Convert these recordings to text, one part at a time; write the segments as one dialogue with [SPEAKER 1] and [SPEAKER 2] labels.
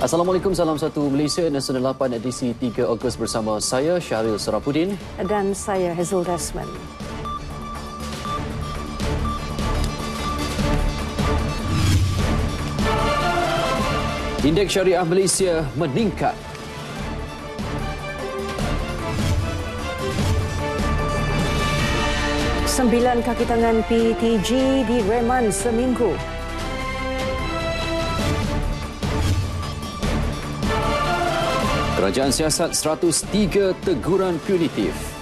[SPEAKER 1] Assalamualaikum, salam satu Malaysia, Nasional 8 edisi 3 Ogos bersama saya Syahril Sarapuddin
[SPEAKER 2] dan saya Hazel Desmond.
[SPEAKER 1] Indeks Syariah Malaysia meningkat.
[SPEAKER 2] Sembilan kaki tangan PTG direman seminggu.
[SPEAKER 1] Kerajaan siasat 103 teguran punitif.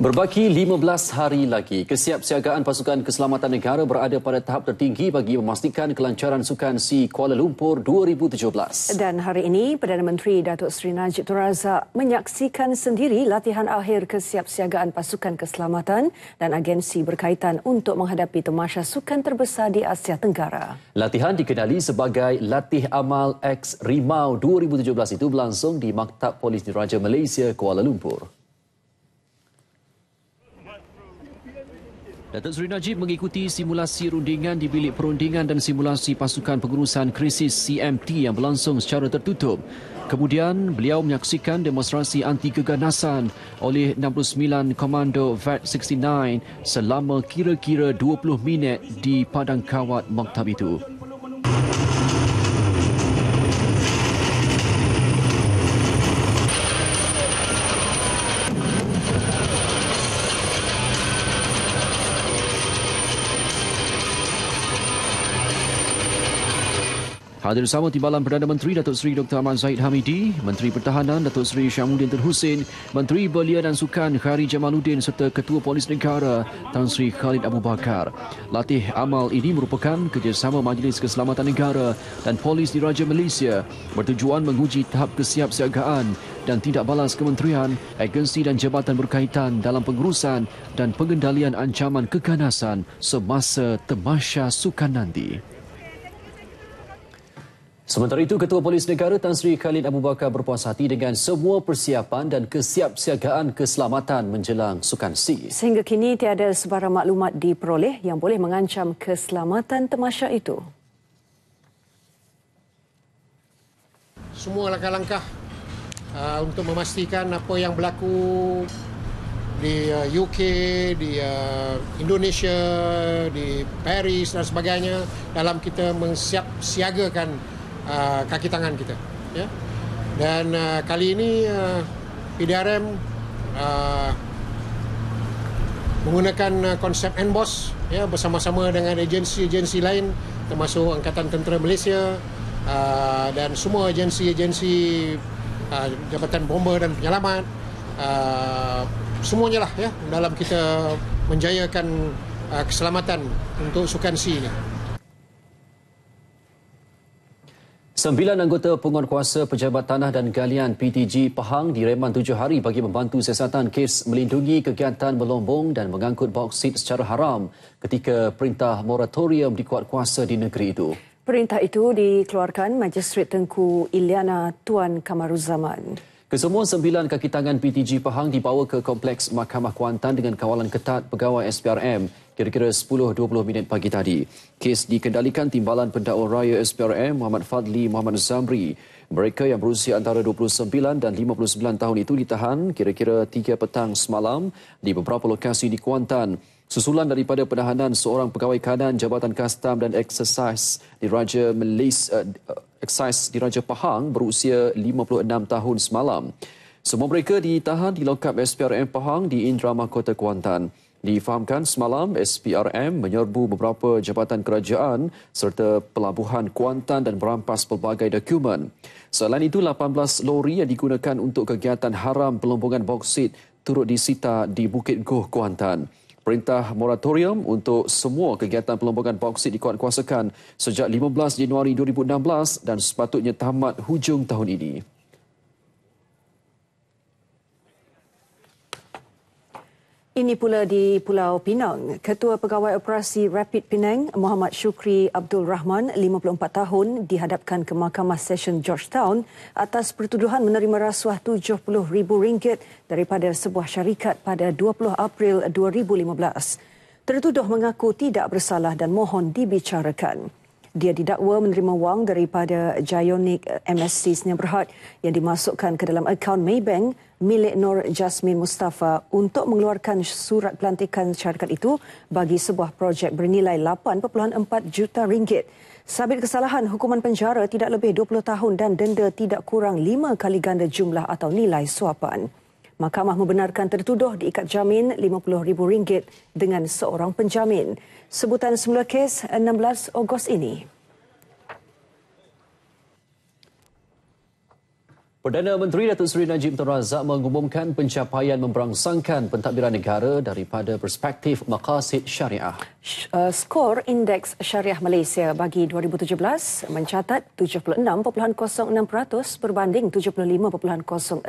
[SPEAKER 1] Berbaki 15 hari lagi, kesiapsiagaan pasukan keselamatan negara berada pada tahap tertinggi bagi memastikan kelancaran Sukan SEA Kuala Lumpur 2017.
[SPEAKER 2] Dan hari ini, Perdana Menteri Datuk Seri Najib Tun Razak menyaksikan sendiri latihan akhir kesiapsiagaan pasukan keselamatan dan agensi berkaitan untuk menghadapi tamasya sukan terbesar di Asia Tenggara.
[SPEAKER 1] Latihan dikenali sebagai Latih Amal X Rimau 2017 itu berlangsung di Maktab Polis Diraja Malaysia, Kuala Lumpur. Datuk Seri Najib mengikuti simulasi rundingan di bilik perundingan dan simulasi pasukan pengurusan krisis CMT yang berlangsung secara tertutup. Kemudian beliau menyaksikan demonstrasi anti keganasan oleh 69 Komando VAT-69 selama kira-kira 20 minit di padang kawat maktab itu. Hadir bersama Timbalan Perdana Menteri Datuk Seri Dr. Ahmad Zahid Hamidi, Menteri Pertahanan Datuk Seri Syamsuddin Tun Hussein, Menteri Belia dan Sukan Khari Jamaluddin serta Ketua Polis Negara Tan Sri Khalid Abu Bakar. Latih amal ini merupakan kerjasama Majlis Keselamatan Negara dan Polis Diraja Malaysia bertujuan menguji tahap kesiapsiagaan dan tindak balas kementerian, agensi dan jabatan berkaitan dalam pengurusan dan pengendalian ancaman keganasan semasa tamasya sukan nanti. Sementara itu, Ketua Polis Negara Tan Sri Khalid Abu Bakar berpuas hati dengan semua persiapan dan kesiapsiagaan keselamatan menjelang Sukan SEA.
[SPEAKER 2] Sehingga kini tiada sebarang maklumat diperoleh yang boleh mengancam keselamatan tamasya itu.
[SPEAKER 3] Semua langkah-langkah untuk memastikan apa yang berlaku di UK, di Indonesia, di Paris dan sebagainya dalam kita mensiagakan kaki tangan kita, ya. Dan kali ini PDRM menggunakan konsep NBOS, ya, bersama-sama dengan agensi-agensi lain termasuk Angkatan Tentera Malaysia dan semua agensi-agensi Jabatan Bomba dan Penyelamat, semuanya lah, ya, dalam kita menjayakan keselamatan untuk Sukan SEA ini.
[SPEAKER 1] 9 anggota penguatkuasa Pejabat Tanah dan Galian PTG Pahang direman 7 hari bagi membantu siasatan kes melindungi kegiatan melombong dan mengangkut bauksit secara haram ketika perintah moratorium dikuatkuasa di negeri itu.
[SPEAKER 2] Perintah itu dikeluarkan Magistrate Tengku Ilyana Tuan Kamaruzaman.
[SPEAKER 1] Kesemua 9 kaki tangan PTG Pahang dibawa ke Kompleks Mahkamah Kuantan dengan kawalan ketat pegawai SPRM kira-kira 10-20 minit pagi tadi. Kes dikendalikan Timbalan Pendakwa Raya SPRM Muhammad Fadli Muhammad Zamri. Mereka yang berusia antara 29 dan 59 tahun itu ditahan kira-kira 3 petang semalam di beberapa lokasi di Kuantan. Susulan daripada penahanan seorang pegawai kanan Jabatan Kastam dan Eksersis Diraja Malaysia Eksis Diraja Pahang berusia 56 tahun semalam. Semua mereka ditahan di lokap SPRM Pahang di Indra Mahkota Kuantan. Difahamkan semalam SPRM menyerbu beberapa jabatan kerajaan serta pelabuhan Kuantan dan merampas pelbagai dokumen. Selain itu, 18 lori yang digunakan untuk kegiatan haram pelombongan bauksit turut disita di Bukit Goh, Kuantan. Perintah moratorium untuk semua kegiatan pelombongan bauksit dikuatkuasakan sejak 15 Januari 2016 dan sepatutnya tamat hujung tahun ini.
[SPEAKER 2] Ini pula di Pulau Pinang. Ketua Pegawai Operasi Rapid Penang, Muhammad Shukri Abdul Rahman, 54 tahun, dihadapkan ke Mahkamah Session Georgetown atas pertuduhan menerima rasuah RM70,000 daripada sebuah syarikat pada 20 April 2015. Tertuduh mengaku tidak bersalah dan mohon dibicarakan. Dia didakwa menerima wang daripada Gionic MSC Sdn Bhd yang dimasukkan ke dalam akaun Maybank milik Nur Jasmin Mustafa untuk mengeluarkan surat pelantikan syarikat itu bagi sebuah projek bernilai RM8.4 juta. Sabit kesalahan, hukuman penjara tidak lebih 20 tahun dan denda tidak kurang 5 kali ganda jumlah atau nilai suapan. Mahkamah membenarkan tertuduh diikat jamin RM50,000 dengan seorang penjamin. Sebutan semula kes 16 Ogos ini.
[SPEAKER 1] Perdana Menteri Datuk Seri Najib Tun Razak mengumumkan pencapaian memberangsangkan pentadbiran negara daripada perspektif maqasid syariah.
[SPEAKER 2] Skor Indeks Syariah Malaysia bagi 2017 mencatat 76.06% berbanding 75.06%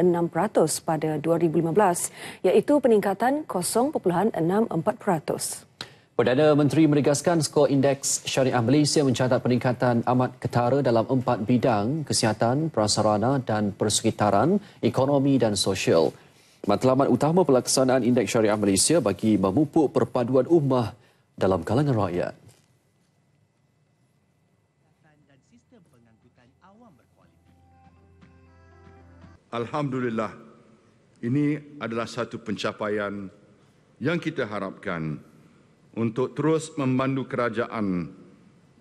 [SPEAKER 2] pada 2015, iaitu peningkatan 0.64%.
[SPEAKER 1] Perdana Menteri menegaskan skor Indeks Syariah Malaysia mencatat peningkatan amat ketara dalam 4 bidang: kesihatan, prasarana dan persekitaran, ekonomi dan sosial. Matlamat utama pelaksanaan Indeks Syariah Malaysia bagi memupuk perpaduan ummah dalam kalangan rakyat.
[SPEAKER 4] Alhamdulillah, ini adalah satu pencapaian yang kita harapkan untuk terus memandu kerajaan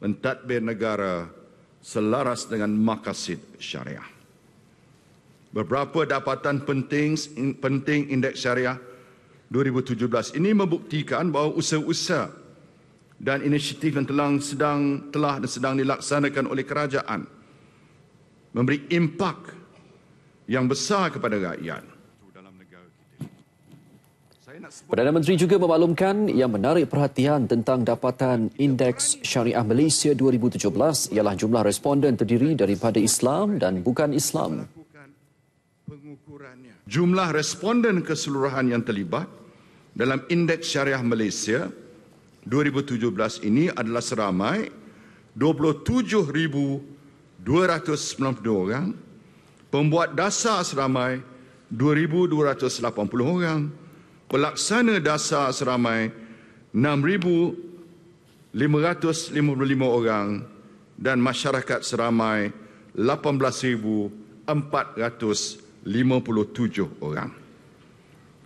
[SPEAKER 4] mentadbir negara selaras dengan maqasid syariah. Beberapa dapatan penting Indeks Syariah 2017 ini membuktikan bahawa usaha-usaha dan inisiatif yang telah dan sedang dilaksanakan oleh kerajaan memberi impak yang besar kepada rakyat.
[SPEAKER 1] Perdana Menteri juga memaklumkan yang menarik perhatian tentang dapatan Indeks Syariah Malaysia 2017 ialah jumlah responden terdiri daripada Islam dan bukan Islam.
[SPEAKER 4] Jumlah responden keseluruhan yang terlibat dalam Indeks Syariah Malaysia 2017 ini adalah seramai 27,292 orang, pembuat dasar seramai 2,280 orang, pelaksana dasar seramai 6,555 orang dan masyarakat seramai 18,457 orang.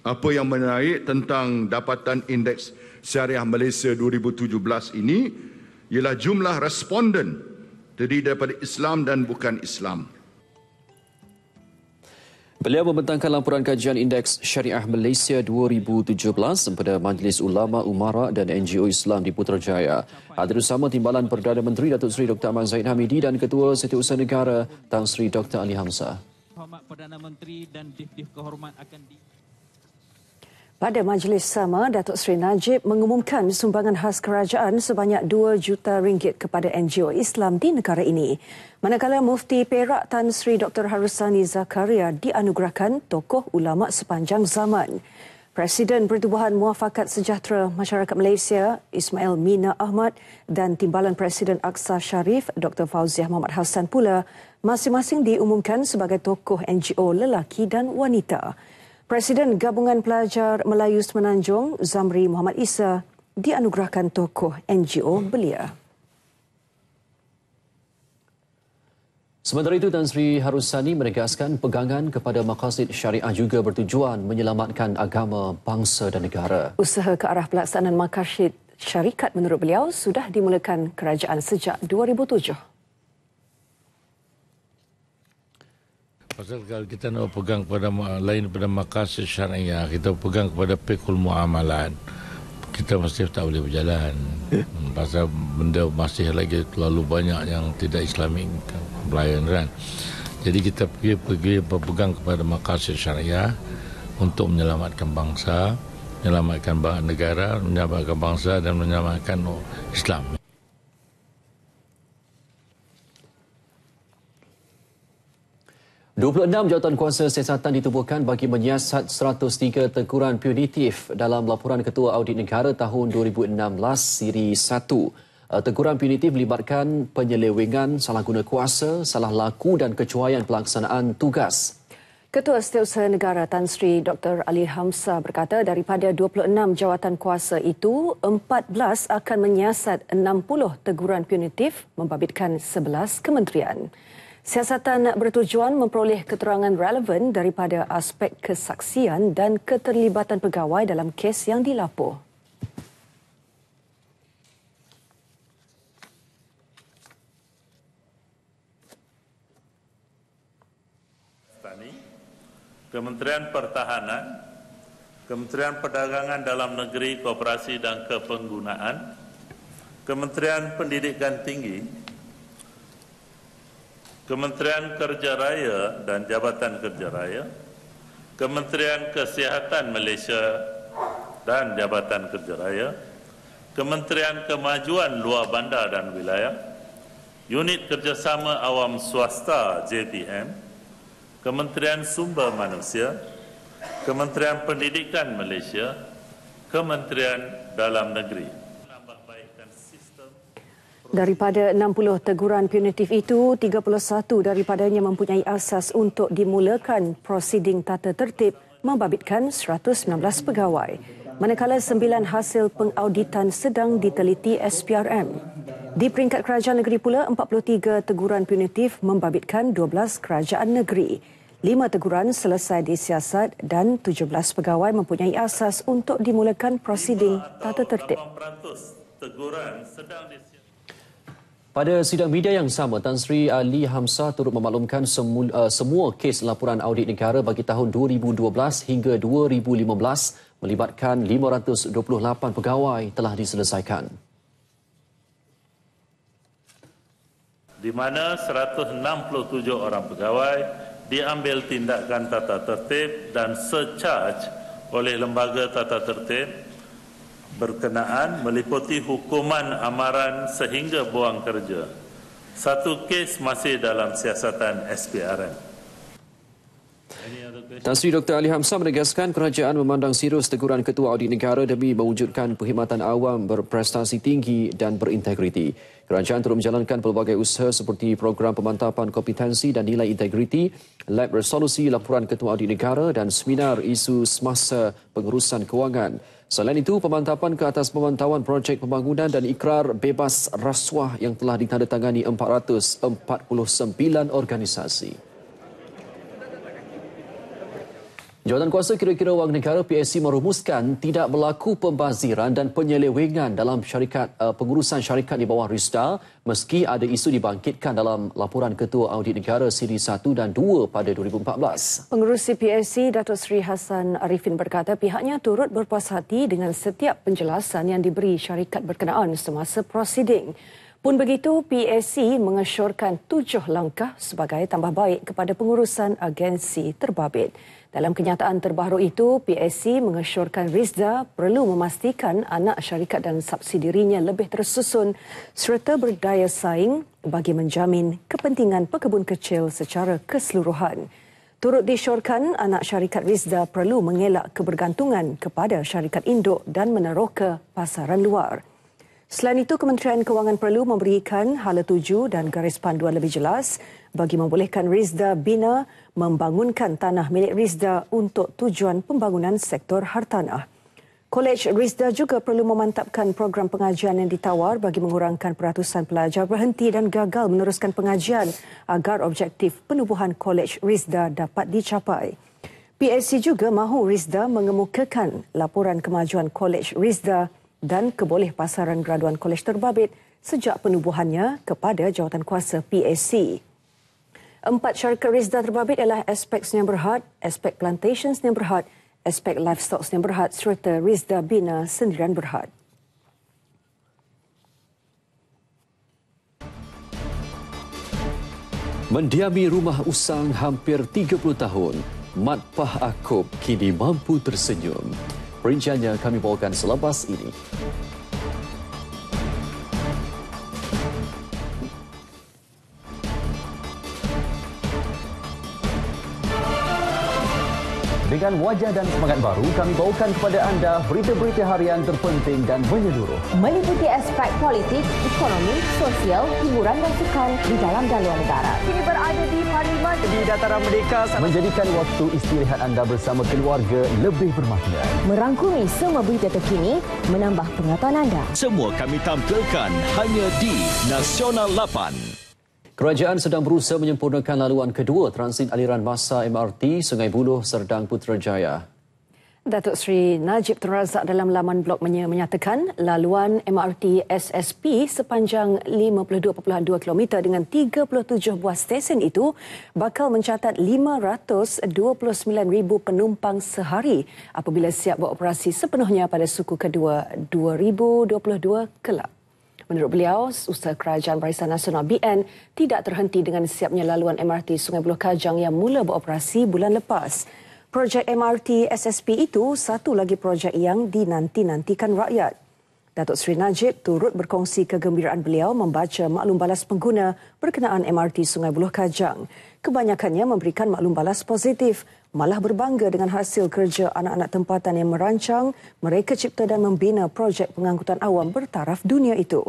[SPEAKER 4] Apa yang menarik tentang dapatan Indeks Syariah Malaysia 2017 ini ialah jumlah responden terdiri daripada Islam dan bukan Islam.
[SPEAKER 1] Beliau membentangkan laporan kajian Indeks Syariah Malaysia 2017 pada Majlis Ulama, Umara dan NGO Islam di Putrajaya. Hadir bersama Timbalan Perdana Menteri Datuk Seri Dr. Ahmad Zahid Hamidi dan Ketua Setiausaha Negara Tan Sri Dr. Ali Hamzah.
[SPEAKER 5] Perdana Menteri dan Div-Div Kehormat akan
[SPEAKER 2] Pada majlis sama, Datuk Seri Najib mengumumkan sumbangan khas kerajaan sebanyak RM2 juta kepada NGO Islam di negara ini. Manakala Mufti Perak Tan Sri Dr. Harusani Zakaria dianugerahkan tokoh ulama sepanjang zaman. Presiden Pertubuhan Muafakat Sejahtera Masyarakat Malaysia Ismail Mina Ahmad dan Timbalan Presiden Aqsa Sharif Dr. Fauziah Muhammad Hassan pula masing-masing diumumkan sebagai tokoh NGO lelaki dan wanita. Presiden Gabungan Pelajar Melayu Semenanjung Zamri Muhammad Isa dianugerahkan tokoh NGO belia.
[SPEAKER 1] Sementara itu, Tan Sri Harusani menegaskan pegangan kepada maqasid syariah juga bertujuan menyelamatkan agama, bangsa dan negara.
[SPEAKER 2] Usaha ke arah pelaksanaan maqasid syarikat menurut beliau sudah dimulakan kerajaan sejak 2007.
[SPEAKER 6] Pasal kalau kita nak pegang kepada lain daripada maqasid syariah, kita pegang kepada fiqhul muamalat, kita mesti tak boleh berjalan. Pasal benda masih lagi terlalu banyak yang tidak Islamik pelayan kan. Jadi kita pergi berpegang kepada maqasid syariah untuk menyelamatkan bangsa, menyelamatkan negara, menyelamatkan bangsa dan menyelamatkan Islam.
[SPEAKER 1] 26 jawatankuasa siasatan ditubuhkan bagi menyiasat 103 teguran punitif dalam laporan Ketua Audit Negara tahun 2016 siri 1. Teguran punitif melibatkan penyelewengan, salah guna kuasa, salah laku dan kecuaian pelaksanaan tugas.
[SPEAKER 2] Ketua Setiausaha Negara Tan Sri Dr. Ali Hamzah berkata daripada 26 jawatan kuasa itu, 14 akan menyiasat 60 teguran punitif membabitkan 11 kementerian. Siasatan bertujuan memperoleh keterangan relevan daripada aspek kesaksian dan keterlibatan pegawai dalam kes yang dilapor.
[SPEAKER 7] Kementerian Pertahanan, Kementerian Perdagangan Dalam Negeri, Koperasi dan Kepenggunaan, Kementerian Pendidikan Tinggi, Kementerian Kerja Raya dan Jabatan Kerja Raya, Kementerian Kesihatan Malaysia dan Jabatan Kerja Raya, Kementerian Kemajuan Luar Bandar dan Wilayah, Unit Kerjasama Awam Swasta JPM, Kementerian Sumber Manusia, Kementerian Pendidikan Malaysia, Kementerian Dalam Negeri.
[SPEAKER 2] Daripada 60 teguran punitif itu, 31 daripadanya mempunyai asas untuk dimulakan prosiding tata tertib membabitkan 119 pegawai. Manakala 9 hasil pengauditan sedang diteliti SPRM. Di peringkat kerajaan negeri pula, 43 teguran punitif membabitkan 12 kerajaan negeri. 5 teguran selesai disiasat dan 17 pegawai mempunyai asas untuk dimulakan prosiding tata tertib.
[SPEAKER 1] Pada sidang media yang sama, Tan Sri Ali Hamzah turut memaklumkan semua kes laporan audit negara bagi tahun 2012 hingga 2015 melibatkan 528 pegawai telah diselesaikan.
[SPEAKER 7] Di mana 167 orang pegawai diambil tindakan tata tertib dan secharge oleh lembaga tata tertib berkenaan meliputi hukuman amaran sehingga buang kerja. 1 kes masih dalam siasatan SPRM.
[SPEAKER 1] Tan Sri Dr. Ali Hamzah menegaskan kerajaan memandang serius teguran Ketua Audit Negara demi mewujudkan perkhidmatan awam berprestasi tinggi dan berintegriti. Kerajaan turut menjalankan pelbagai usaha seperti program pemantapan kompetensi dan nilai integriti, lab resolusi laporan Ketua Audit Negara dan seminar isu semasa pengurusan kewangan. Selain itu, pemantapan ke atas pemantauan projek pembangunan dan ikrar bebas rasuah yang telah ditandatangani 449 organisasi. Jawatankuasa Kira-kira Wang Negara PSC merumuskan tidak berlaku pembaziran dan penyelewengan dalam pengurusan syarikat di bawah Rizda meski ada isu dibangkitkan dalam laporan Ketua Audit Negara siri 1 dan 2 pada 2014.
[SPEAKER 2] Pengerusi PSC Datuk Seri Hassan Arifin berkata pihaknya turut berpuas hati dengan setiap penjelasan yang diberi syarikat berkenaan semasa prosiding. Pun begitu, PSC mengesyorkan 7 langkah sebagai tambah baik kepada pengurusan agensi terbabit. Dalam kenyataan terbaru itu, PSC mengesyorkan Rizda perlu memastikan anak syarikat dan subsidiarinya lebih tersusun serta berdaya saing bagi menjamin kepentingan pekebun kecil secara keseluruhan. Turut disyorkan anak syarikat Rizda perlu mengelak kebergantungan kepada syarikat induk dan meneroka pasaran luar. Selain itu, Kementerian Kewangan perlu memberikan hala tuju dan garis panduan lebih jelas bagi membolehkan Rizda Bina membangunkan tanah milik Rizda untuk tujuan pembangunan sektor hartanah. Kolej Rizda juga perlu memantapkan program pengajian yang ditawar bagi mengurangkan peratusan pelajar berhenti dan gagal meneruskan pengajian agar objektif penubuhan Kolej Rizda dapat dicapai. PSC juga mahu Rizda mengemukakan laporan kemajuan Kolej Rizda dan keboleh pasaran graduan kolej terbabit sejak penubuhannya kepada jawatankuasa PSC. 4 syarikat Rizda terbabit ialah aspek Sdn Berhad, aspek Plantation Sdn Berhad, aspek Livestock Sdn Berhad serta Rizda Bina Sendirian Berhad.
[SPEAKER 1] Mendiami rumah usang hampir 30 tahun, Mat Pah Akop kini mampu tersenyum. Perinciannya kami bawakan selepas ini. Dengan wajah dan semangat baru, kami bawakan kepada anda berita-berita harian terpenting dan menyeluruh.
[SPEAKER 8] Meliputi aspek politik, ekonomi, sosial, hiburan dan sukan di dalam dan luar negara.
[SPEAKER 2] Kini berada di Parlimen
[SPEAKER 1] Di Dataran Merdeka, menjadikan waktu istirahat anda bersama keluarga lebih bermakna.
[SPEAKER 8] Merangkumi semua berita terkini, menambah pengetahuan anda.
[SPEAKER 9] Semua kami tampilkan hanya di Nasional 8.
[SPEAKER 1] Kerajaan sedang berusaha menyempurnakan laluan kedua transit aliran massa MRT Sungai Buloh Serdang Putrajaya.
[SPEAKER 2] Datuk Seri Najib Tun Razak dalam laman blognya menyatakan laluan MRT SSP sepanjang 52.2 km dengan 37 buah stesen itu bakal mencatat 529,000 penumpang sehari apabila siap beroperasi sepenuhnya pada suku kedua 2022 kelak. Menurut beliau, usaha Kerajaan Barisan Nasional BN tidak terhenti dengan siapnya laluan MRT Sungai Buloh Kajang yang mula beroperasi bulan lepas. Projek MRT SSP itu satu lagi projek yang dinanti-nantikan rakyat. Datuk Seri Najib turut berkongsi kegembiraan beliau membaca maklum balas pengguna berkenaan MRT Sungai Buloh Kajang. Kebanyakannya memberikan maklum balas positif, malah berbangga dengan hasil kerja anak-anak tempatan yang merancang, mereka cipta dan membina projek pengangkutan awam bertaraf dunia itu.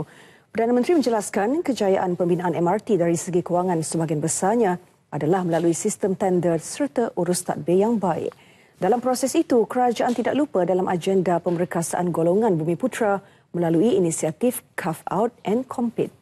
[SPEAKER 2] Perdana Menteri menjelaskan kejayaan pembinaan MRT dari segi kewangan sebahagian besarnya adalah melalui sistem tender serta urus tadbir yang baik. Dalam proses itu, kerajaan tidak lupa dalam agenda pemerkasaan golongan Bumiputera melalui inisiatif Carve Out and Compete.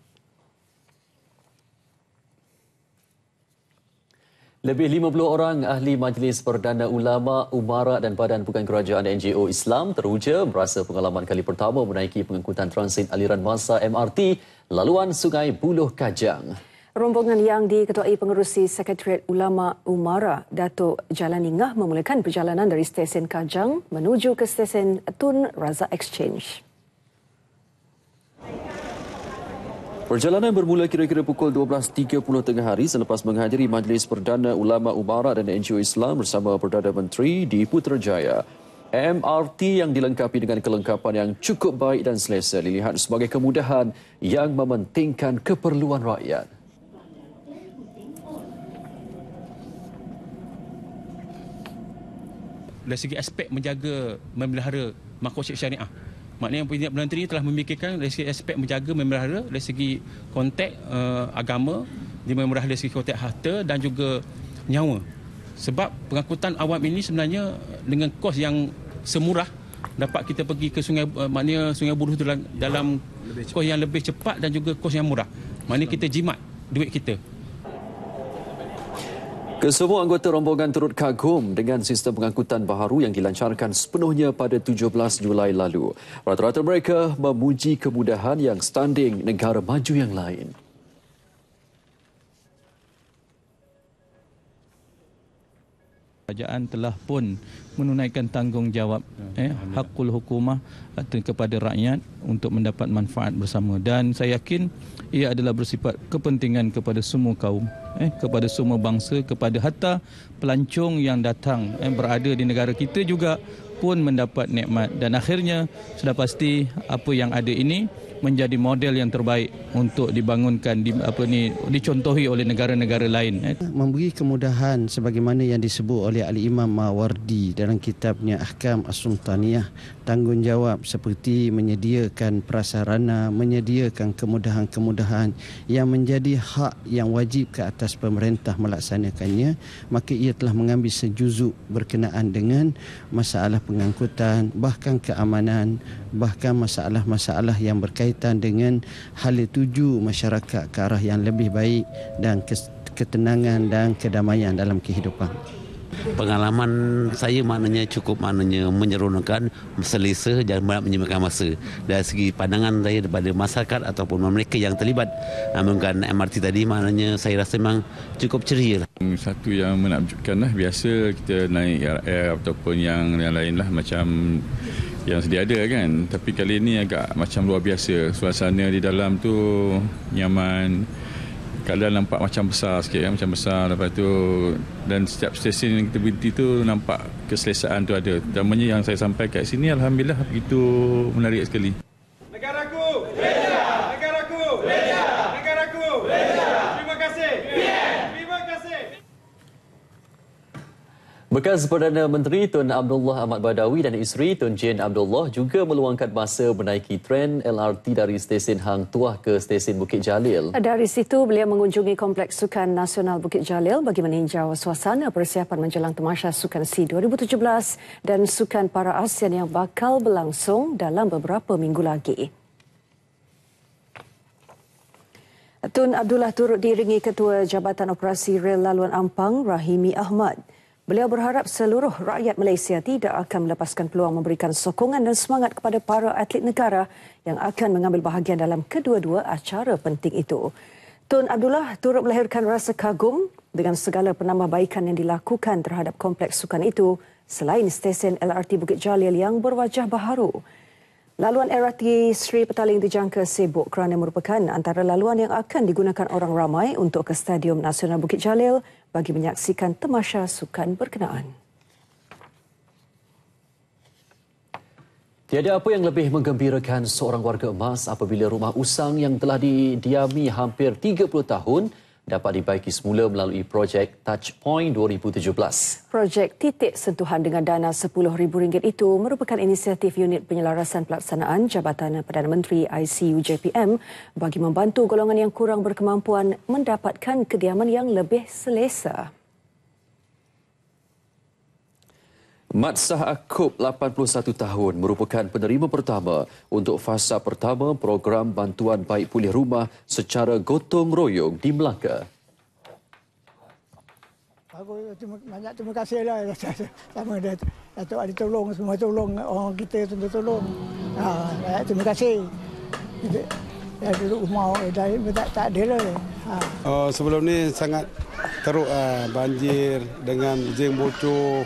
[SPEAKER 1] Lebih 50 orang ahli Majlis Perdana Ulama, Umara dan Badan Bukan Kerajaan NGO Islam teruja berasa pengalaman kali pertama menaiki pengangkutan transit aliran massa MRT laluan Sungai Buloh Kajang.
[SPEAKER 2] Rombongan yang diketuai Pengerusi Sekretariat Ulama Umara, Datuk Jalani Ngah memulakan perjalanan dari stesen Kajang menuju ke stesen Tun Razak Exchange.
[SPEAKER 1] Perjalanan bermula kira-kira pukul 12.30 tengah hari selepas menghadiri Majlis Perdana Ulama Umara dan NGO Islam bersama Perdana Menteri di Putrajaya. MRT yang dilengkapi dengan kelengkapan yang cukup baik dan selesa dilihat sebagai kemudahan yang mementingkan keperluan rakyat.
[SPEAKER 5] Dari segi aspek menjaga memelihara makosyd syariah. Maknanya Perdana Menteri telah memikirkan dari segi aspek menjaga memelihara dari segi konteks agama, memelihara dari segi konteks harta dan juga nyawa. Sebab pengangkutan awam ini sebenarnya dengan kos yang semurah dapat kita pergi ke Sungai Buloh dalam kos yang lebih cepat dan juga kos yang murah. Maknanya kita jimat duit kita.
[SPEAKER 1] Kesemua anggota rombongan turut kagum dengan sistem pengangkutan baharu yang dilancarkan sepenuhnya pada 17 Julai lalu. Rata-rata mereka memuji kemudahan yang standing negara maju yang lain.
[SPEAKER 5] Kerajaan telah pun menunaikan tanggungjawab hakul hukumah kepada rakyat untuk mendapat manfaat bersama, dan saya yakin ia adalah bersifat kepentingan kepada semua kaum, kepada semua bangsa, kepada hatta pelancong yang datang berada di negara kita juga pun mendapat nikmat, dan akhirnya sudah pasti apa yang ada ini menjadi model yang terbaik untuk dibangunkan dicontohi oleh negara-negara lain.
[SPEAKER 10] Memberi kemudahan sebagaimana yang disebut oleh Al-Imam Mawardi dalam kitabnya Ahkam As-Sultaniyah, tanggungjawab seperti menyediakan prasarana, menyediakan kemudahan-kemudahan yang menjadi hak yang wajib ke atas pemerintah melaksanakannya, maka ia telah mengambil sejuzuk berkenaan dengan masalah pengangkutan, bahkan keamanan, bahkan masalah-masalah yang berkaitan dengan hala tuju masyarakat ke arah yang lebih baik dan ketenangan dan kedamaian dalam kehidupan.
[SPEAKER 11] Pengalaman saya cukup menyeronokkan, selesa dan menyempatkan masa. Dari segi pandangan saya daripada masyarakat ataupun mereka yang terlibat menggunakan MRT tadi, saya rasa memang cukup ceria.
[SPEAKER 12] Satu yang menakjubkan lah, biasa kita naik RL ataupun yang lain lah macam yang sedia ada kan. Tapi kali ini agak macam luar biasa. Suasana di dalam tu nyaman. Keadaan nampak macam besar sikit kan, macam besar. Lepas tu, dan setiap stesen yang kita berhenti tu nampak keselesaan tu ada. Terutamanya yang saya sampai kat sini, alhamdulillah begitu menarik sekali.
[SPEAKER 13] Negaraku, Malaysia! Negaraku, Malaysia! Negaraku, Malaysia! Terima kasih! Terima kasih!
[SPEAKER 1] Bekas Perdana Menteri Tun Abdullah Ahmad Badawi dan isteri Tun Jane Abdullah juga meluangkan masa menaiki tren LRT dari stesen Hang Tuah ke stesen Bukit Jalil.
[SPEAKER 2] Dari situ, beliau mengunjungi Kompleks Sukan Nasional Bukit Jalil bagi meninjau suasana persiapan menjelang Tamasya Sukan SEA 2017 dan Sukan Para ASEAN yang bakal berlangsung dalam beberapa minggu lagi. Tun Abdullah turut diiringi Ketua Jabatan Operasi Rel Laluan Ampang, Rahimi Ahmad. Beliau berharap seluruh rakyat Malaysia tidak akan melepaskan peluang memberikan sokongan dan semangat kepada para atlet negara yang akan mengambil bahagian dalam kedua-dua acara penting itu. Tun Abdullah turut melahirkan rasa kagum dengan segala penambahbaikan yang dilakukan terhadap kompleks sukan itu selain stesen LRT Bukit Jalil yang berwajah baharu. Laluan LRT Sri Petaling dijangka sibuk kerana merupakan antara laluan yang akan digunakan orang ramai untuk ke Stadium Nasional Bukit Jalil bagi menyaksikan tamasya sukan berkenaan.
[SPEAKER 1] Tiada apa yang lebih menggembirakan seorang warga emas apabila rumah usang yang telah didiami hampir 30 tahun dapat dibaiki semula melalui projek Touchpoint 2017.
[SPEAKER 2] Projek Titik Sentuhan dengan dana RM10,000 itu merupakan inisiatif Unit Penyelarasan Pelaksanaan Jabatan Perdana Menteri ICU JPM bagi membantu golongan yang kurang berkemampuan mendapatkan kediaman yang lebih selesa.
[SPEAKER 1] Mat Sah Akub, 81 tahun, merupakan penerima pertama untuk fasa pertama program bantuan baik pulih rumah secara gotong royong di Melaka.
[SPEAKER 14] Aku banyak terima kasihlah sama Datuk ada tolong, semua tolong orang kita tentu tolong. Terima kasih. Ya duduk rumah tak ada lah.
[SPEAKER 15] Sebelum ni sangat teruk banjir dengan jeng bocor.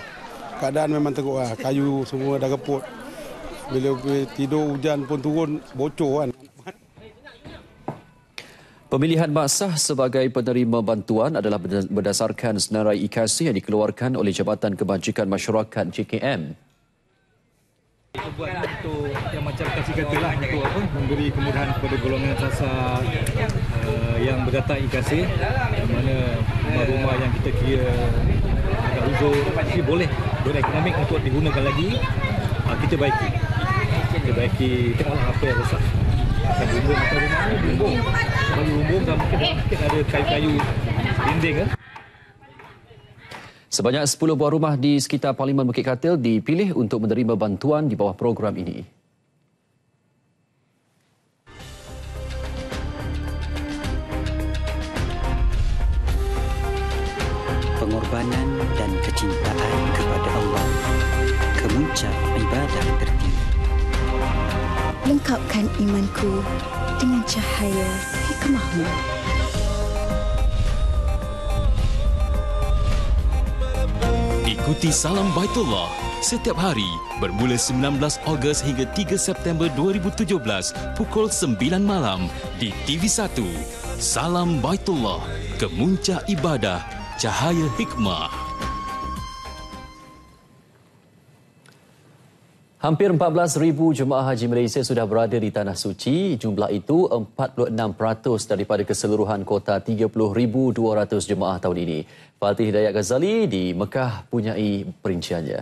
[SPEAKER 15] Keadaan memang teruk kayu semua dah reput. Bila tidur hujan pun turun bocor kan.
[SPEAKER 1] Pemilihan Mat Sah sebagai penerima bantuan adalah berdasarkan senarai ikasi yang dikeluarkan oleh Jabatan Kebajikan Masyarakat JKM.
[SPEAKER 16] Kita buat untuk yang macam kasih katalah untuk apa memberi kemudahan kepada golongan sasar yang berdata IKC, di mana rumah-rumah yang kita kira agak uzur tapi boleh berekonomik untuk digunakan lagi, kita baiki tengoklah apa yang rosak. Bumbung atau rumah ni bumbung, bagi bumbung dan mungkin ada kayu-kayu dinding kan.
[SPEAKER 1] Sebanyak 10 buah rumah di sekitar Parlimen Bukit Katil dipilih untuk menerima bantuan di bawah program ini.
[SPEAKER 17] Pengorbanan dan kecintaan kepada Allah, kemuncak ibadah tertinggi.
[SPEAKER 18] Lengkapkan imanku dengan cahaya hikmahmu.
[SPEAKER 19] Ikuti Salam Baitullah setiap hari bermula 19 Ogos hingga 3 September 2017 pukul 9 malam di TV1. Salam Baitullah, kemuncak ibadah, cahaya hikmah.
[SPEAKER 1] Hampir 14,000 jemaah haji Malaysia sudah berada di Tanah Suci. Jumlah itu 46% daripada keseluruhan kota 30,200 jemaah tahun ini. Fatih Hidayat Ghazali di Mekah punyai perinciannya.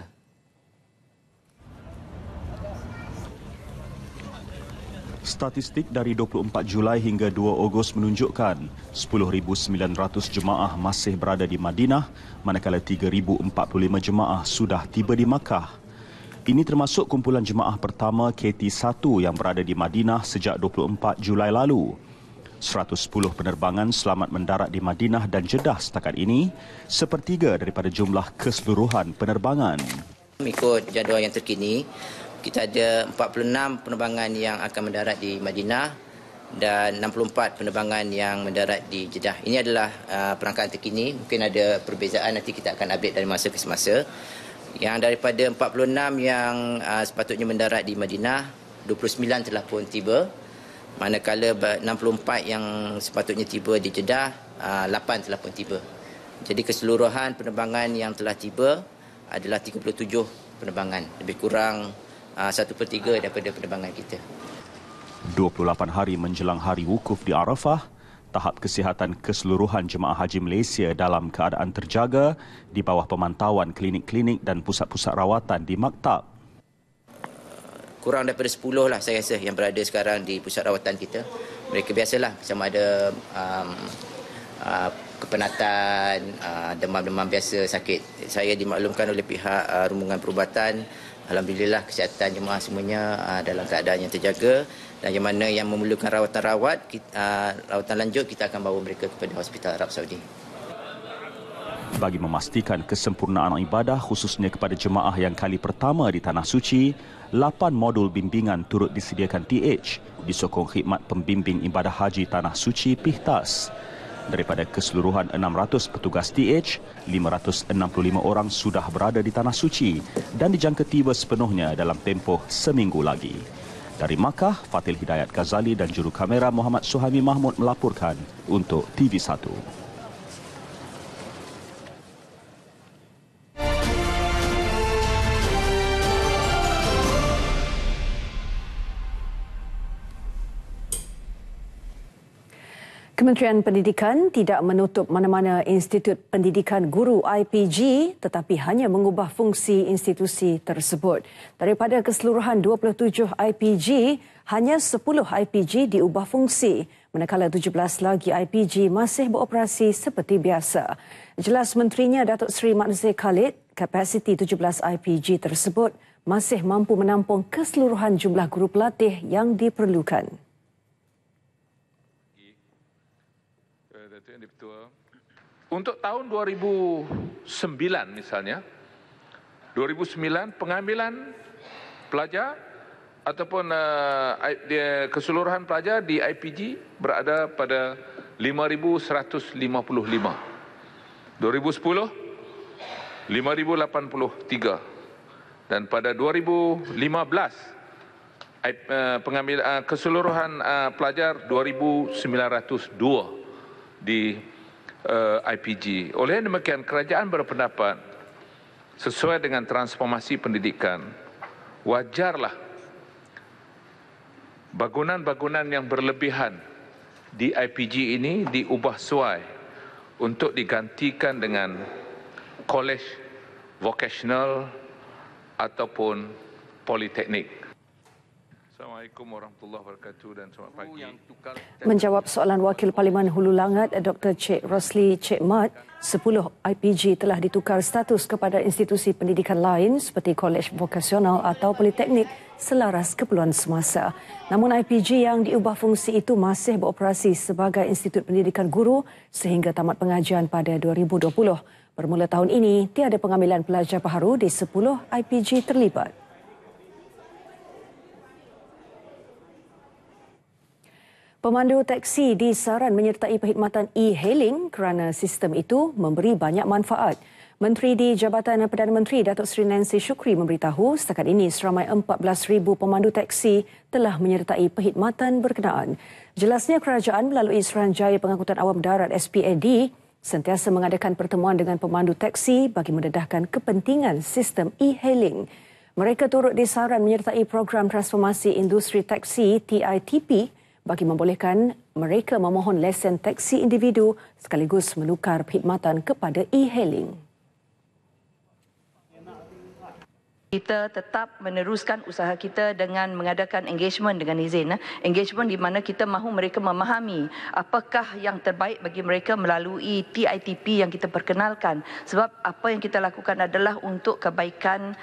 [SPEAKER 20] Statistik dari 24 Julai hingga 2 Ogos menunjukkan 10,900 jemaah masih berada di Madinah, manakala 3,045 jemaah sudah tiba di Makkah. Ini termasuk kumpulan jemaah pertama KT1 yang berada di Madinah sejak 24 Julai lalu. 110 penerbangan selamat mendarat di Madinah dan Jeddah setakat ini, sepertiga daripada jumlah keseluruhan penerbangan.
[SPEAKER 21] Mengikut jadual yang terkini, kita ada 46 penerbangan yang akan mendarat di Madinah dan 64 penerbangan yang mendarat di Jeddah. Ini adalah perangkaan terkini. Mungkin ada perbezaan, nanti kita akan update dari masa ke semasa. Yang daripada 46 yang sepatutnya mendarat di Madinah, 29 telah pun tiba. Manakala 64 yang sepatutnya tiba di Jeddah, 8 telah pun tiba. Jadi keseluruhan penerbangan yang telah tiba adalah 37 penerbangan. Lebih kurang 1/3 daripada penerbangan kita.
[SPEAKER 20] 28 hari menjelang hari wukuf di Arafah, Tahap kesihatan keseluruhan jemaah haji Malaysia dalam keadaan terjaga di bawah pemantauan klinik-klinik dan pusat-pusat rawatan di maktab.
[SPEAKER 21] Kurang daripada 10 lah saya rasa yang berada sekarang di pusat rawatan kita. Mereka biasalah sama ada kepenatan, demam-demam biasa, sakit. Saya dimaklumkan oleh pihak rumbungan perubatan. Alhamdulillah kesihatan jemaah semuanya dalam keadaan yang terjaga. Dan yang mana yang memerlukan rawatan lanjut, kita akan bawa mereka kepada Hospital Arab Saudi.
[SPEAKER 20] Bagi memastikan kesempurnaan ibadah khususnya kepada jemaah yang kali pertama di Tanah Suci, 8 modul bimbingan turut disediakan TH disokong khidmat pembimbing ibadah haji Tanah Suci PIHTAS. Daripada keseluruhan 600 petugas TH, 565 orang sudah berada di Tanah Suci dan dijangka tiba sepenuhnya dalam tempoh seminggu lagi. Dari Makkah, Fatil Hidayat Ghazali dan juru kamera Muhammad Suhaimi Mahmud melaporkan untuk TV1.
[SPEAKER 2] Kementerian Pendidikan tidak menutup mana-mana institut pendidikan guru IPG tetapi hanya mengubah fungsi institusi tersebut. Daripada keseluruhan 27 IPG, hanya 10 IPG diubah fungsi, manakala 17 lagi IPG masih beroperasi seperti biasa. Jelas Menterinya Datuk Seri Mat Nazir Khalid, kapasiti 17 IPG tersebut masih mampu menampung keseluruhan jumlah guru pelatih yang diperlukan.
[SPEAKER 3] Untuk tahun 2009 misalnya, 2009 pengambilan pelajar ataupun keseluruhan pelajar di IPG berada pada 5,155. 2010, 5,083. Dan pada 2015, keseluruhan pelajar 2,902 di IPG. Oleh demikian, kerajaan berpendapat sesuai dengan transformasi pendidikan, wajarlah bangunan-bangunan yang berlebihan di IPG ini diubah suai untuk digantikan dengan college vocational ataupun politeknik. Assalamualaikum warahmatullahi wabarakatuh dan selamat pagi.
[SPEAKER 2] Menjawab soalan Wakil Parlimen Hulu Langat Dr. Cik Rosli Cik Mat, 10 IPG telah ditukar status kepada institusi pendidikan lain seperti kolej vokasional atau politeknik selaras keperluan semasa. Namun IPG yang diubah fungsi itu masih beroperasi sebagai institut pendidikan guru sehingga tamat pengajian pada 2020. Bermula tahun ini, tiada pengambilan pelajar baharu di 10 IPG terlibat. Pemandu teksi disaran menyertai perkhidmatan e-hailing kerana sistem itu memberi banyak manfaat. Menteri di Jabatan Perdana Menteri Datuk Seri Nancy Shukri memberitahu setakat ini seramai 14,000 pemandu teksi telah menyertai perkhidmatan berkenaan. Jelasnya kerajaan melalui Suruhanjaya Pengangkutan Awam Darat SPAD sentiasa mengadakan pertemuan dengan pemandu teksi bagi mendedahkan kepentingan sistem e-hailing. Mereka turut disaran menyertai program transformasi industri teksi TITP bagi membolehkan mereka memohon lesen teksi individu sekaligus menukar perkhidmatan kepada e-hailing.
[SPEAKER 22] Kita tetap meneruskan usaha kita dengan mengadakan engagement dengan izin. Engagement di mana kita mahu mereka memahami apakah yang terbaik bagi mereka melalui TITP yang kita perkenalkan. Sebab apa yang kita lakukan adalah untuk kebaikan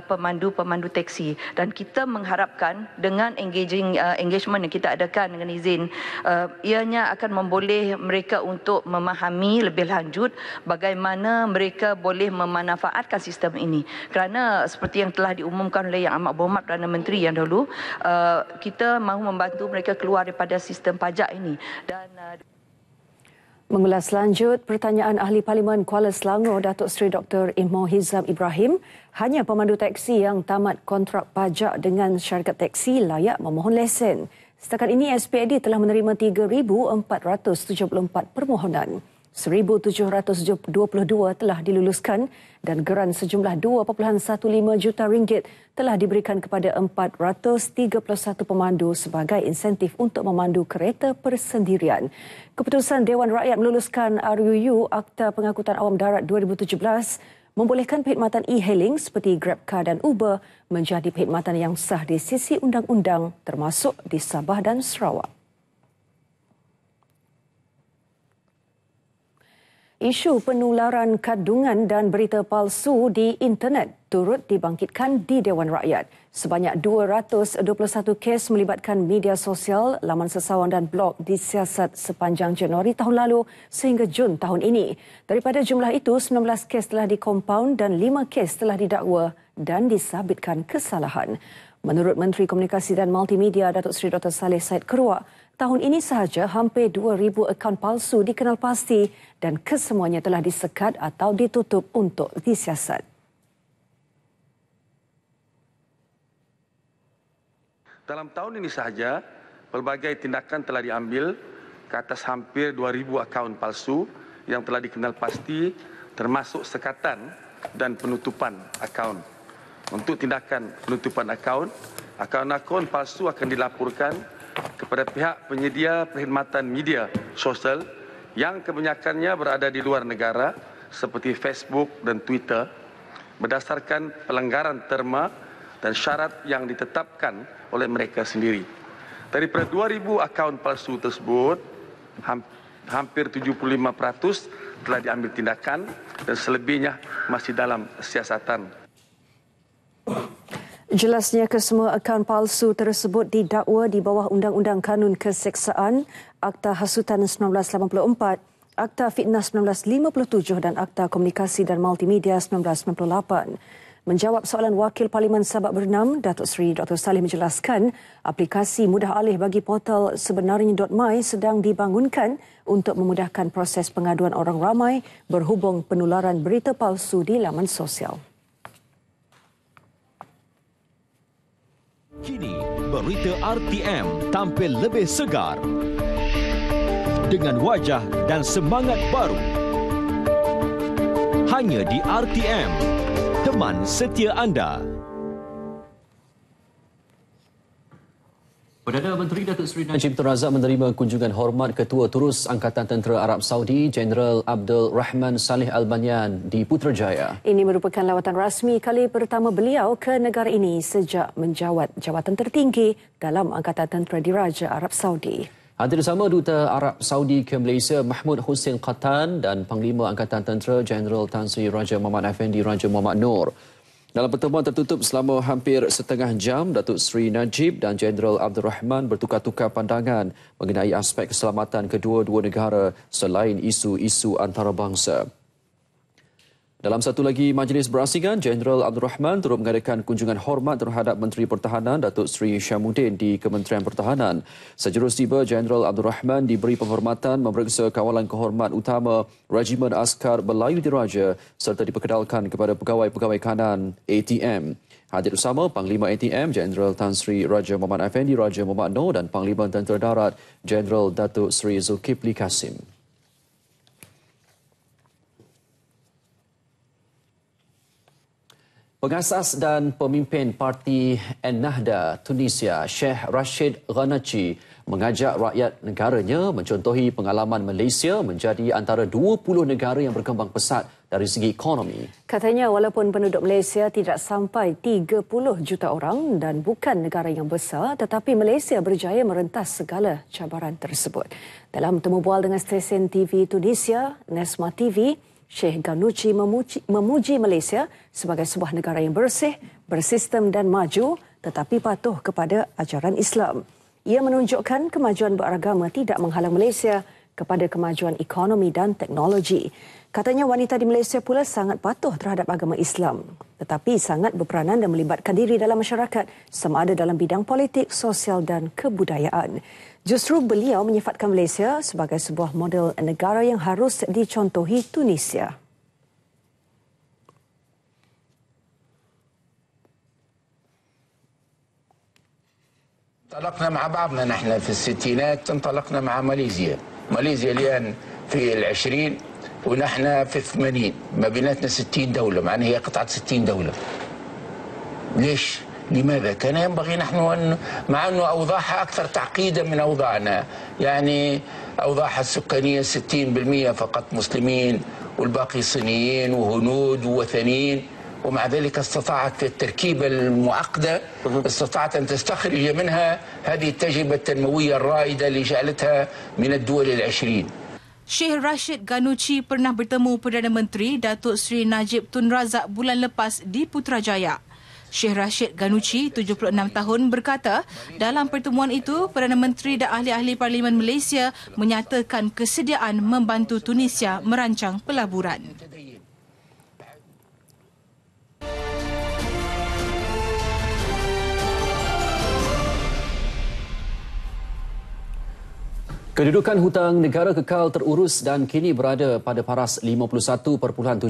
[SPEAKER 22] pemandu-pemandu teksi. Dan kita mengharapkan dengan engagement yang kita adakan dengan izin, ianya akan memboleh mereka untuk memahami lebih lanjut bagaimana mereka boleh memanfaatkan sistem ini. Kerana seperti yang telah diumumkan oleh Yang Amat Berhormat Perdana Menteri yang dahulu, kita mahu membantu mereka keluar daripada sistem pajak ini. Dan
[SPEAKER 2] mengulas lanjut pertanyaan Ahli Parlimen Kuala Selangor Datuk Seri Dr. Imho Hizam Ibrahim, hanya pemandu teksi yang tamat kontrak pajak dengan syarikat teksi layak memohon lesen. Setakat ini SPAD telah menerima 3,474 permohonan. 1,722 telah diluluskan dan geran sejumlah 2.15 juta ringgit telah diberikan kepada 431 pemandu sebagai insentif untuk memandu kereta persendirian. Keputusan Dewan Rakyat meluluskan RUU Akta Pengangkutan Awam Darat 2017 membolehkan perkhidmatan e-hailing seperti GrabCar dan Uber menjadi perkhidmatan yang sah di sisi undang-undang termasuk di Sabah dan Sarawak. Isu penularan kandungan dan berita palsu di internet turut dibangkitkan di Dewan Rakyat. Sebanyak 221 kes melibatkan media sosial, laman sesawan dan blog disiasat sepanjang Januari tahun lalu sehingga Jun tahun ini. Daripada jumlah itu, 19 kes telah dikompaun dan 5 kes telah didakwa dan disabitkan kesalahan. Menurut Menteri Komunikasi dan Multimedia Datuk Seri Dr. Saleh Said Keruak, tahun ini sahaja hampir 2,000 akaun palsu dikenal pasti dan kesemuanya telah disekat atau ditutup untuk disiasat.
[SPEAKER 4] Dalam tahun ini sahaja, pelbagai tindakan telah diambil ke atas hampir 2,000 akaun palsu yang telah dikenal pasti termasuk sekatan dan penutupan akaun. Untuk tindakan penutupan akaun palsu akan dilaporkan kepada pihak penyedia perkhidmatan media sosial yang kebanyakannya berada di luar negara seperti Facebook dan Twitter berdasarkan pelanggaran terma dan syarat yang ditetapkan oleh mereka sendiri. Daripada 2,000 akaun palsu tersebut, hampir 75% telah diambil tindakan dan selebihnya masih dalam siasatan.
[SPEAKER 2] Jelasnya kesemua akaun palsu tersebut didakwa di bawah Undang-Undang Kanun Keseksaan, Akta Hasutan 1984, Akta Fitnah 1957 dan Akta Komunikasi dan Multimedia 1998. Menjawab soalan Wakil Parlimen Sabak Bernam, Datuk Seri Dr. Saleh menjelaskan aplikasi mudah alih bagi portal sebenarnya.my sedang dibangunkan untuk memudahkan proses pengaduan orang ramai berhubung penularan berita palsu di laman sosial.
[SPEAKER 9] Kini, berita RTM tampil lebih segar dengan wajah dan semangat baru. Hanya di RTM, teman setia anda.
[SPEAKER 1] Perdana Menteri Datuk Seri Najib Tun Razak menerima kunjungan hormat Ketua Terus Angkatan Tentera Arab Saudi, Jeneral Abdul Rahman Saleh Al-Banyan di Putrajaya.
[SPEAKER 2] Ini merupakan lawatan rasmi kali pertama beliau ke negara ini sejak menjawat jawatan tertinggi dalam Angkatan Tentera Diraja Arab Saudi.
[SPEAKER 1] Hadir bersama Duta Arab Saudi ke Malaysia Mahmud Hussein Qatan dan Panglima Angkatan Tentera Jeneral Tan Sri Raja Muhammad Effendi Raja Muhammad Noor. Dalam pertemuan tertutup selama hampir setengah jam, Datuk Seri Najib dan Jeneral Abdul Rahman bertukar-tukar pandangan mengenai aspek keselamatan kedua-dua negara selain isu-isu antarabangsa. Dalam satu lagi majlis berasingan, Jeneral Abdul Rahman turut mengadakan kunjungan hormat terhadap Menteri Pertahanan Datuk Seri Syamuddin di Kementerian Pertahanan. Sejurus tiba, Jeneral Abdul Rahman diberi penghormatan memeriksa kawalan kehormat utama Regimen Askar Melayu Diraja serta diperkenalkan kepada pegawai-pegawai kanan ATM. Hadir bersama Panglima ATM Jeneral Tan Sri Raja Muhammad Effendi Raja Muhammad Noor dan Panglima Tentera Darat Jeneral Datuk Sri Zulkifli Kasim. Pengasas dan pemimpin Parti Ennahda Tunisia, Sheikh Rashid Ghannouchi, mengajak rakyat negaranya mencontohi pengalaman Malaysia menjadi antara 20 negara yang berkembang pesat dari segi ekonomi.
[SPEAKER 2] Katanya walaupun penduduk Malaysia tidak sampai 30 juta orang dan bukan negara yang besar, tetapi Malaysia berjaya merentas segala cabaran tersebut. Dalam temu bual dengan stesen TV Tunisia, Nesma TV, Sheikh Ghannouchi memuji Malaysia sebagai sebuah negara yang bersih, bersistem dan maju tetapi patuh kepada ajaran Islam. Ia menunjukkan kemajuan beragama tidak menghalang Malaysia kepada kemajuan ekonomi dan teknologi. Katanya wanita di Malaysia pula sangat patuh terhadap agama Islam tetapi sangat berperanan dan melibatkan diri dalam masyarakat sama ada dalam bidang politik, sosial dan kebudayaan. Justru beliau menyifatkan Malaysia sebagai sebuah model negara yang harus dicontohi Tunisia.
[SPEAKER 6] انطلقنا مع بعضنا نحن في الستينات انطلقنا مع ماليزيا الآن في 20 ونحن في 80 ما بيناتنا 60 دولة، معناها هي قطعة 60 دولة. ليش؟ لماذا؟ كان ينبغي نحن أن مع أنه أوضاعها أكثر تعقيدا من أوضاعنا، يعني أوضاعها السكانية 60% فقط مسلمين والباقي صينيين وهنود ووثنيين، ومع ذلك استطاعت في التركيبة المعقدة استطاعت أن تستخرج منها هذه التجربة التنموية الرائدة اللي جعلتها من الدول ال20.
[SPEAKER 7] Sheikh Rashid Ghannouchi pernah bertemu Perdana Menteri Datuk Seri Najib Tun Razak bulan lepas di Putrajaya. Sheikh Rashid Ghannouchi, 76 tahun, berkata dalam pertemuan itu Perdana Menteri dan ahli-ahli Parlimen Malaysia menyatakan kesediaan membantu Tunisia merancang pelaburan.
[SPEAKER 1] Kedudukan hutang negara kekal terurus dan kini berada pada paras 51.7%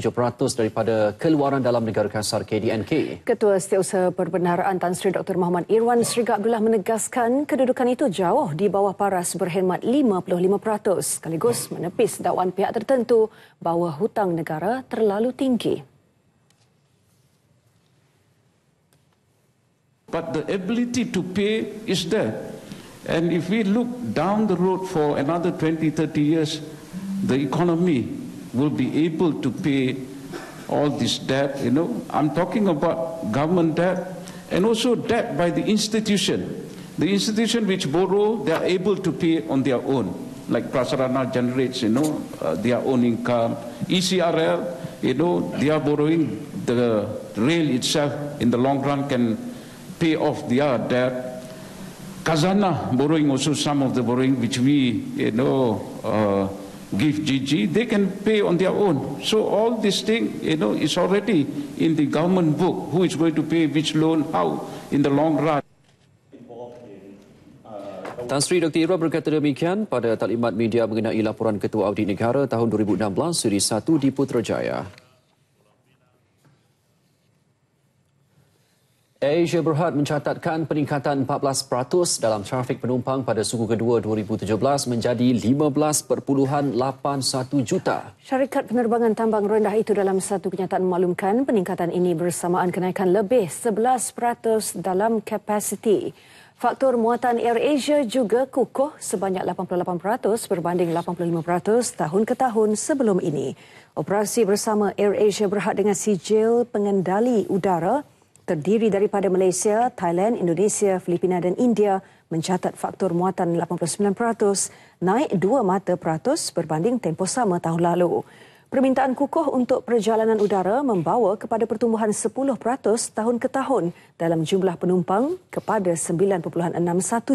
[SPEAKER 1] daripada keluaran dalam negara kasar KDNK.
[SPEAKER 2] Ketua Setiausaha Perbendaharaan Tan Sri Dr. Muhammad Irwan Sri Abdullah menegaskan kedudukan itu jauh di bawah paras berkhidmat 55%, sekaligus menepis dakwaan pihak tertentu bahawa hutang negara terlalu tinggi.
[SPEAKER 23] But the ability to pay is there. And if we look down the road for another 20-30 years, the economy will be able to pay all this debt. I'm talking about government debt and also debt by the institution. The institution which borrow, they are able to pay on their own. Like Prasarana generates, their own income. ECRL, they are borrowing. The rail itself, in the long run, can pay off their debt. Khazanah borrowing also some of the borrowing which we give GG, they can pay on their own. So all this thing is already in the government book, who is going to pay which loan, how in the long run.
[SPEAKER 1] Tan Sri Dr. Irwan berkata demikian pada taklimat media mengenai laporan Ketua Audit Negara tahun 2016 seri 1 di Putrajaya. AirAsia Berhad mencatatkan peningkatan 14% dalam trafik penumpang pada suku kedua 2017 menjadi 15.81 juta.
[SPEAKER 2] Syarikat penerbangan tambang rendah itu dalam satu kenyataan memaklumkan peningkatan ini bersamaan kenaikan lebih 11% dalam kapasiti. Faktor muatan AirAsia juga kukuh sebanyak 88% berbanding 85% tahun ke tahun sebelum ini. Operasi bersama AirAsia Berhad dengan sijil pengendali udara terdiri daripada Malaysia, Thailand, Indonesia, Filipina dan India mencatat faktor muatan 89%, naik 2% berbanding tempoh sama tahun lalu. Permintaan kukuh untuk perjalanan udara membawa kepada pertumbuhan 10% tahun ke tahun dalam jumlah penumpang kepada 9.61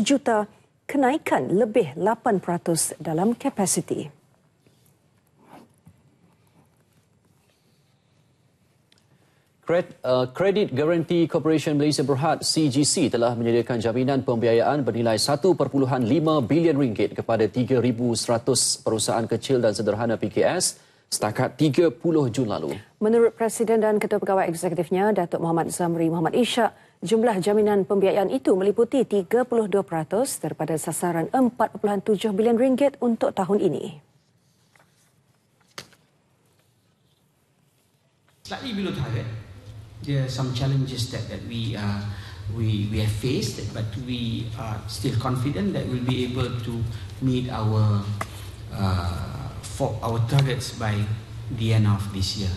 [SPEAKER 2] juta, kenaikan lebih 8% dalam kapasiti.
[SPEAKER 1] Credit Guarantee Corporation Malaysia Berhad CGC telah menyediakan jaminan pembiayaan bernilai 1.5 bilion ringgit kepada 3,100 perusahaan kecil dan sederhana PKS setakat 30 Jun lalu.
[SPEAKER 2] Menurut Presiden dan Ketua Pegawai Eksekutifnya, Datuk Muhammad Zamri Muhammad Ishak, jumlah jaminan pembiayaan itu meliputi 32% daripada sasaran 4.7 bilion ringgit untuk tahun ini.
[SPEAKER 24] Slightly below target. There are some challenges that we have faced, but we are still confident that we'll be able to meet our targets by the end of this year.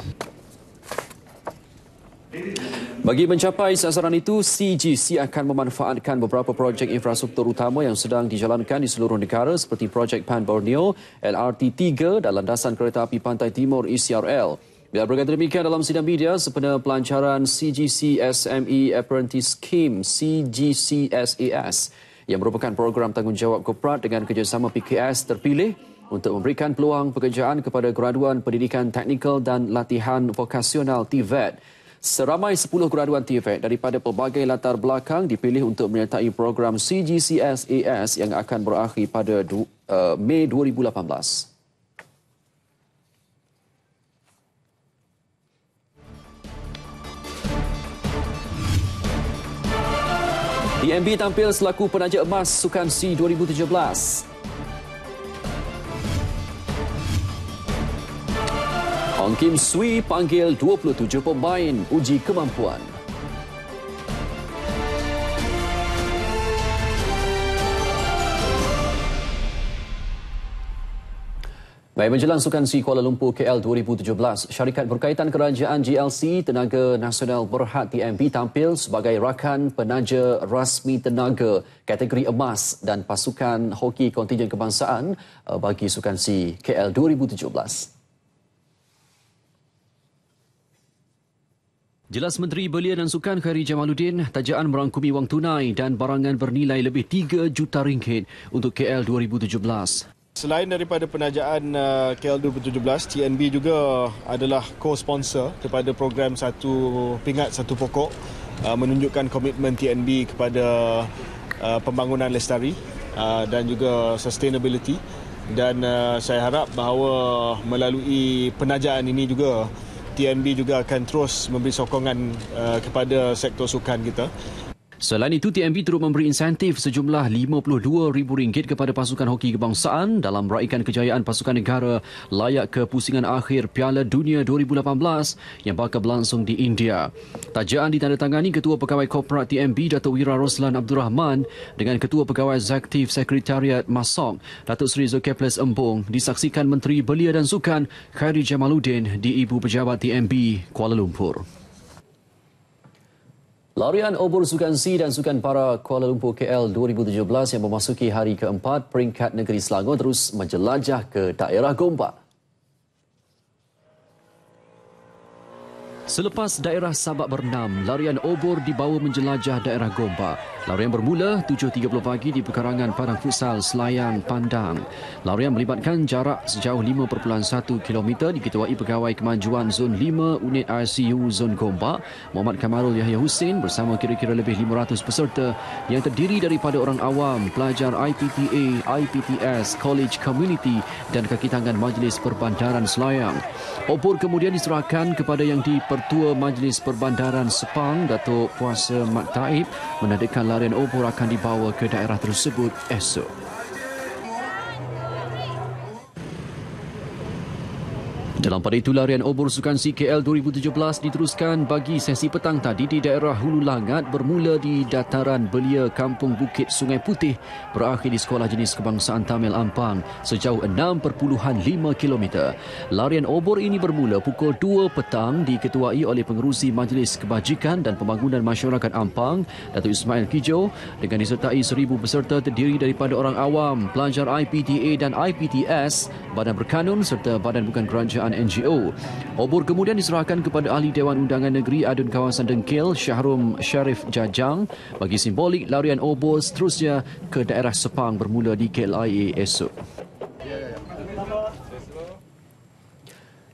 [SPEAKER 1] Bagi mencapai sasaran itu, CGC akan memanfaatkan beberapa projek infrastruktur utama yang sedang dijalankan di seluruh negara seperti projek Pan Borneo, LRT3 dan landasan kereta api Pantai Timur ECRL. Bila berkata demikian dalam sidang media sempena pelancaran CGC SME Apprentice Scheme CGCSAS yang merupakan program tanggungjawab korporat dengan kerjasama PKS terpilih untuk memberikan peluang pekerjaan kepada graduan pendidikan teknikal dan latihan vokasional TVET. Seramai 10 graduan TVET daripada pelbagai latar belakang dipilih untuk menyertai program CGCSAS yang akan berakhir pada Mei 2018. DMB tampil selaku penaja emas Sukan SEA 2017. Ong Kim Swee panggil 27 pemain uji kemampuan. Baik, menjelang Sukan SEA Kuala Lumpur KL 2017, syarikat berkaitan kerajaan GLC Tenaga Nasional Berhad TMB tampil sebagai rakan penaja rasmi tenaga kategori emas dan pasukan hoki kontingen kebangsaan bagi Sukan SEA KL 2017. Jelas Menteri Belia dan Sukan Khairi Jamaluddin, tajaan merangkumi wang tunai dan barangan bernilai lebih RM3 juta untuk KL 2017.
[SPEAKER 5] Selain daripada penajaan KL 2017, TNB juga adalah co-sponsor kepada program Satu Pingat Satu Pokok, menunjukkan komitmen TNB kepada pembangunan lestari dan juga sustainability. Dan saya harap bahawa melalui penajaan ini juga TNB juga akan terus memberi sokongan kepada sektor sukan kita.
[SPEAKER 1] Selain itu, TMB turut memberi insentif sejumlah RM52,000 kepada pasukan hoki kebangsaan dalam meraihkan kejayaan pasukan negara layak ke pusingan akhir Piala Dunia 2018 yang bakal berlangsung di India. Tajaan ditandatangani Ketua Pegawai Korporat TMB Datuk Wira Roslan Abdul Rahman dengan Ketua Pegawai Eksekutif Sekretariat MASOK Datuk Seri Zulkifli Embong, disaksikan Menteri Belia dan Sukan Khairi Jamaluddin di Ibu Pejabat TMB Kuala Lumpur. Larian obor Sukan SEA dan Sukan Para Kuala Lumpur KL 2017 yang memasuki hari keempat peringkat negeri Selangor terus menjelajah ke daerah Gombak. Selepas daerah Sabak berenam, larian obor dibawa menjelajah daerah Gombak. Larian bermula 7.30 pagi di pekarangan Padang Futsal Selayang Pandang. Larian melibatkan jarak sejauh 5.1 km diketuai Pegawai Kemajuan Zon 5 Unit ICU Zon Gombak, Muhammad Kamarul Yahya Hussein bersama kira-kira lebih 500 peserta yang terdiri daripada orang awam, pelajar IPTA, IPTS, College Community dan kaki tangan Majlis Perbandaran Selayang. Obor kemudian diserahkan kepada yang Pertua Majlis Perbandaran Sepang, Datuk Puasa Mat Taib, menandakan larian obor akan dibawa ke daerah tersebut esok. Dalam pada itu, larian obor Sukan SEA KL 2017 diteruskan bagi sesi petang tadi di daerah Hulu Langat bermula di dataran Belia Kampung Bukit Sungai Putih, berakhir di Sekolah Jenis Kebangsaan Tamil Ampang sejauh 6.5 km. Larian obor ini bermula pukul 2 petang diketuai oleh Pengerusi Majlis Kebajikan dan Pembangunan Masyarakat Ampang, Datuk Ismail Kijo, dengan disertai 1,000 peserta terdiri daripada orang awam, pelajar IPTA dan IPTS, badan berkanun serta badan bukan kerajaan NGO. Obor kemudian diserahkan kepada Ahli Dewan Undangan Negeri Adun Kawasan Dengkil, Syahrum Syarif Jajang, bagi simbolik larian obor seterusnya ke daerah Sepang bermula di KLIA esok.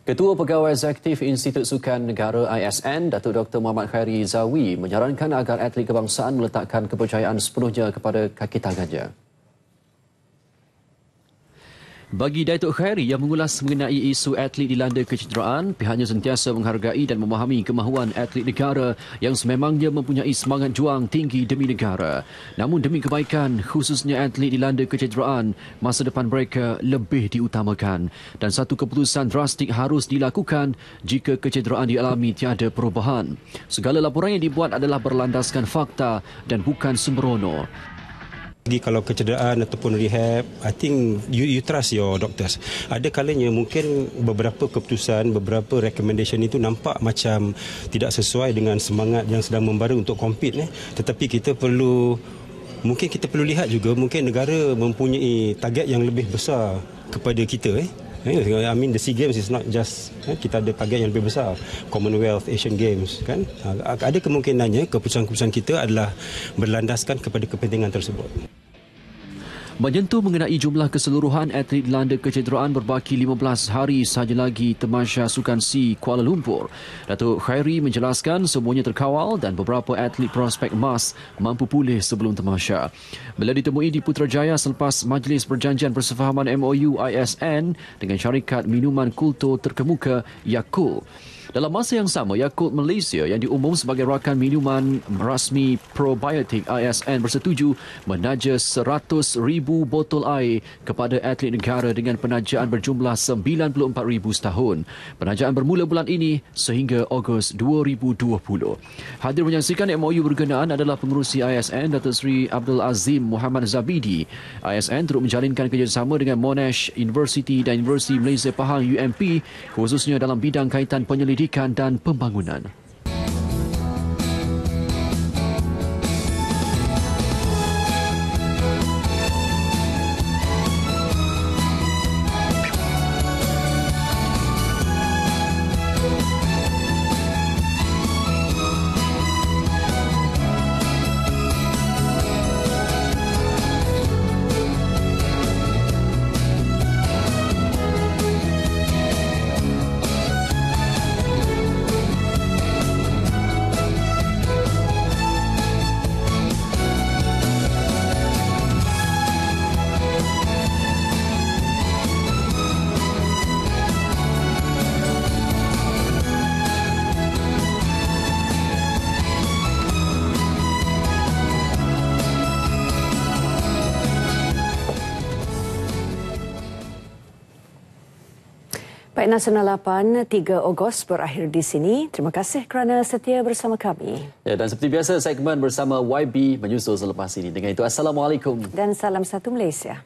[SPEAKER 1] Ketua Pegawai Eksekutif Institut Sukan Negara ISN, Datuk Dr. Muhammad Khairi Zawi, menyarankan agar atlet kebangsaan meletakkan kepercayaan sepenuhnya kepada kaki tangannya. Bagi Datuk Khairi yang mengulas mengenai isu atlet dilanda kecederaan, pihaknya sentiasa menghargai dan memahami kemahuan atlet negara yang sememangnya mempunyai semangat juang tinggi demi negara. Namun demi kebaikan, khususnya atlet dilanda kecederaan, masa depan mereka lebih diutamakan dan satu keputusan drastik harus dilakukan jika kecederaan dialami tiada perubahan. Segala laporan yang dibuat adalah berlandaskan fakta dan bukan sembrono.
[SPEAKER 8] Jadi kalau kecederaan ataupun rehab, I think you trust your doctors. Ada kalanya mungkin beberapa keputusan, beberapa recommendation itu nampak macam tidak sesuai dengan semangat yang sedang membara untuk compete. Tetapi kita perlu lihat juga mungkin negara mempunyai target yang lebih besar kepada kita. I mean the SEA Games is not just kita ada target yang lebih besar, Commonwealth, Asian Games kan. Ada kemungkinannya keputusan-keputusan kita adalah berlandaskan kepada kepentingan tersebut.
[SPEAKER 1] Menyentuh mengenai jumlah keseluruhan atlet dilanda kecederaan berbaki 15 hari sahaja lagi Tamasya Sukan SEA Kuala Lumpur. Datuk Khairi menjelaskan semuanya terkawal dan beberapa atlet prospek emas mampu pulih sebelum tamasya. Bila ditemui di Putrajaya selepas Majlis Perjanjian Persefahaman MOU ISN dengan syarikat minuman kultur terkemuka Yakult. Dalam masa yang sama, Yakult Malaysia yang diumum sebagai rakan minuman rasmi probiotik ISN bersetuju menaja 100,000 botol air kepada atlet negara dengan penajaan berjumlah 94,000 setahun. Penajaan bermula bulan ini sehingga Ogos 2020. Hadir menyaksikan MOU berkenaan adalah pengerusi ISN Datuk Seri Abdul Azim Muhammad Zabidi. ISN turut menjalinkan kerjasama dengan Monash University dan Universiti Malaysia Pahang UMP khususnya dalam bidang kaitan penyelidikan dan pembangunan.
[SPEAKER 2] Baik, Nasional 8, 3 Ogos berakhir di sini. Terima kasih kerana setia bersama kami.
[SPEAKER 1] Ya, dan seperti biasa, segmen bersama YB menyusul selepas ini. Dengan itu, Assalamualaikum.
[SPEAKER 2] Dan salam satu Malaysia.